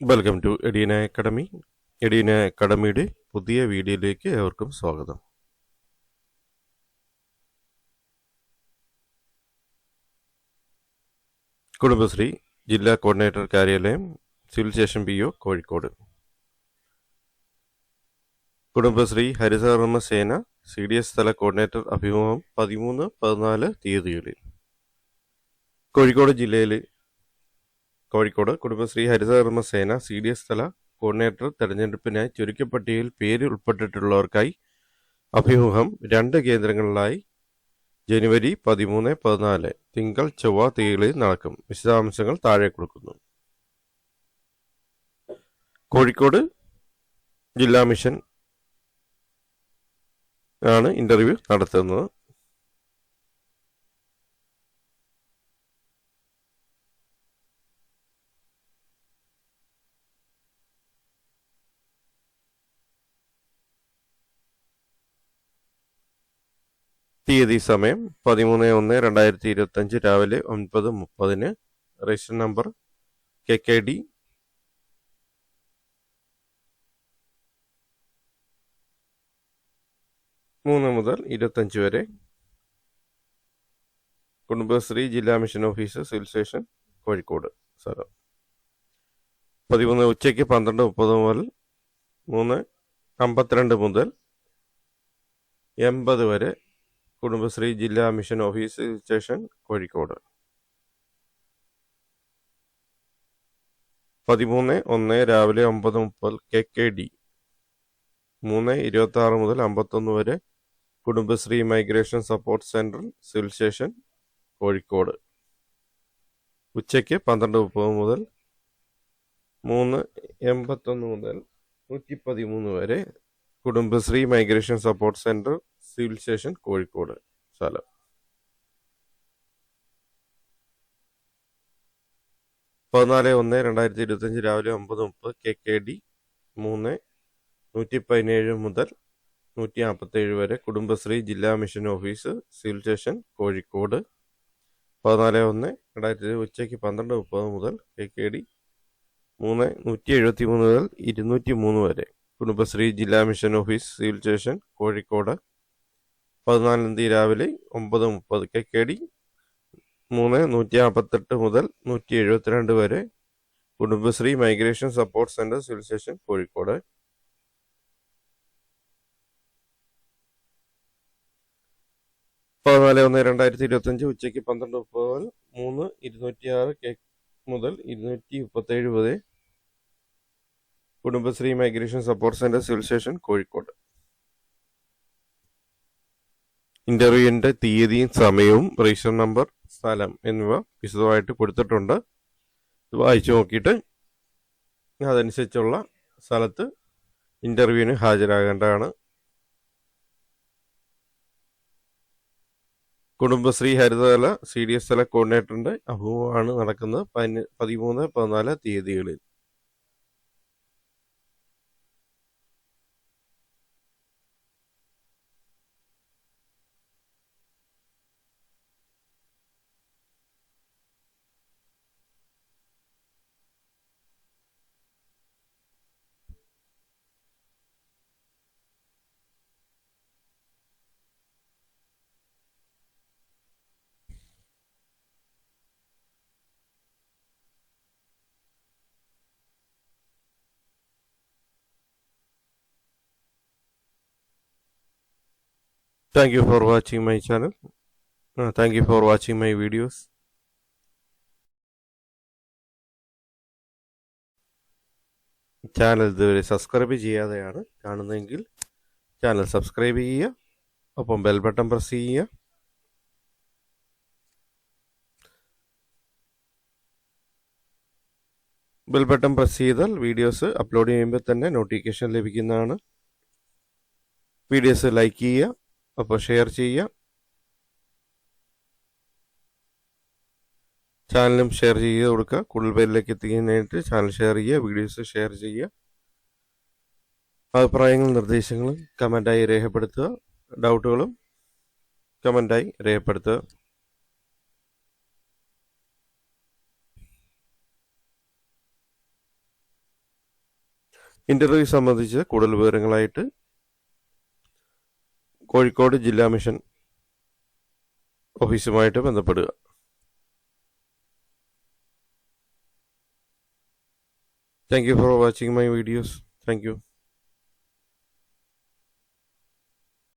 Welcome to Edina academy. Edina അക്കാഡമിയുടെ പുതിയ വീഡിയോയിലേക്ക് ഏവർക്കും സ്വാഗതം. കുടുംബശ്രീ ജില്ലാ കോർഡിനേറ്റർ കാര്യാലയം, civil station PO, Kozhikode. Kudumbashree ഹരിതകർമ്മ സേന CDS തല കോർഡിനേറ്റർ അഭിമുഖം 13-14 തീയതികളിൽ. കോഴിക്കോട് കുടുംബശ്രീ ഹരിതകർമ്മ സേന CDS തല കോർഡിനേറ്റർ തെരഞ്ഞെടുപ്പിനായി ചുരുക്കപ്പട്ടികയിൽ പേര് ഉൾപ്പെട്ടിട്ടുള്ളവർക്കായി അഭിമുഖം 2 കേന്ദ്രങ്ങളിലായി ജനുവരി 13-14 തിങ്കൾ ചൊവ്വ തീയതികളിൽ നടക്കും. വിശദാംശങ്ങൾ താഴെ കൊടുക്കുന്നു. കോഴിക്കോട് ജില്ലാ മിഷൻ ആണ് ഇന്റർവ്യൂ നടത്തുന്നത്. തീയതി സമയം 13/1/2025 രാവിലെ 9:30. രജിസ്റ്റർ നമ്പർ KKD 3 മുതൽ 25 വരെ. കുടുംബശ്രീ ജില്ലാ mission office, civil station, Kozhikode. സ്ഥലം 13 ഉച്ചയ്ക്ക് 12:30 മുതൽ 3:52 മുതൽ 80 വരെ. കുടുംബശ്രീ ജില്ലാ mission office, civil station, Kozhikode. 13/1 രാവിലെ 9:30 KKD 3:26 മുതൽ 51 വരെ. Kudumbashree migration support centre, civil station, Kozhikode. ഉച്ചയ്ക്ക് 12:30 മുതൽ 3:81 മുതൽ 113 വരെ. Kudumbashree migration support centre, civil station, Kozhikode. സ്ഥലം 14/1/2025 രാവിലെ 9:30 KKD 3:117 മുതൽ 147 വരെ. കുടുംബശ്രീ ജില്ലാ mission office, civil station, Kozhikode. 14/1/2025 ഉച്ചയ്ക്ക് 12:30 മുതൽ KKD 3:173 മുതൽ 203 വരെ. കുടുംബശ്രീ ജില്ലാ mission office, civil station, Kozhikode. 14 രാവിലെ 9:30 KKD 3:148 മുതൽ 172 വരെ. Kudumbashree migration support centre, civil station, Kozhikode. 14/1/2025 ഉച്ചയ്ക്ക് 12:30 മുതൽ 3:206 മുതൽ 237 വരെ. Kudumbashree migration support centre, civil station, Kozhikode. ഇന്റർവ്യൂവിന്റെ തീയതിയും സമയവും രജിസ്റ്റർ നമ്പർ, സ്ഥലം എന്നിവ വിശദമായിട്ട് കൊടുത്തിട്ടുണ്ട്. വായിച്ചു നോക്കിയിട്ട് അതനുസരിച്ചുള്ള സ്ഥലത്ത് ഇന്റർവ്യൂവിന് ഹാജരാകേണ്ടതാണ്. കുടുംബശ്രീ ഹരിതകല CDS തല കോർഡിനേറ്ററിന്റെ അഭിമുഖമാണ് നടക്കുന്നത് 13-14 തീയതികളിൽ. Thank you for watching my channel. Thank you for watching my videos. Channel ഇതുവരെ സബ്സ്ക്രൈബ് ചെയ്യാതെയാണ് കാണുന്നതെങ്കിൽ ചാനൽ സബ്സ്ക്രൈബ് ചെയ്യുക, ഒപ്പം ബെൽ ബട്ടൺ പ്രസ് ചെയ്യുക. ബെൽ ബട്ടൺ പ്രസ് ചെയ്താൽ വീഡിയോസ് അപ്ലോഡ് ചെയ്യുമ്പോൾ തന്നെ നോട്ടിഫിക്കേഷൻ ലഭിക്കുന്നതാണ്. വീഡിയോസ് ലൈക്ക് ചെയ്യുക, അപ്പോൾ ഷെയർ ചെയ്യുക. ചാനലും ഷെയർ ചെയ്ത് കൊടുക്കുക. കൂടുതൽ പേരിലേക്ക് എത്തിക്കുന്നതിനായിട്ട് ചാനൽ ഷെയർ ചെയ്യുക, വീഡിയോസ് ഷെയർ ചെയ്യുക. അഭിപ്രായങ്ങളും നിർദ്ദേശങ്ങളും കമൻ്റായി രേഖപ്പെടുത്തുക. ഡൗട്ടുകളും കമൻ്റായി രേഖപ്പെടുത്തുക. ഇന്റർവ്യൂ സംബന്ധിച്ച് കൂടുതൽ വിവരങ്ങളായിട്ട് കോഴിക്കോട് ജില്ലാ മിഷൻ ഓഫീസുമായിട്ട് ബന്ധപ്പെടുക. Thank you for watching my videos. Thank you.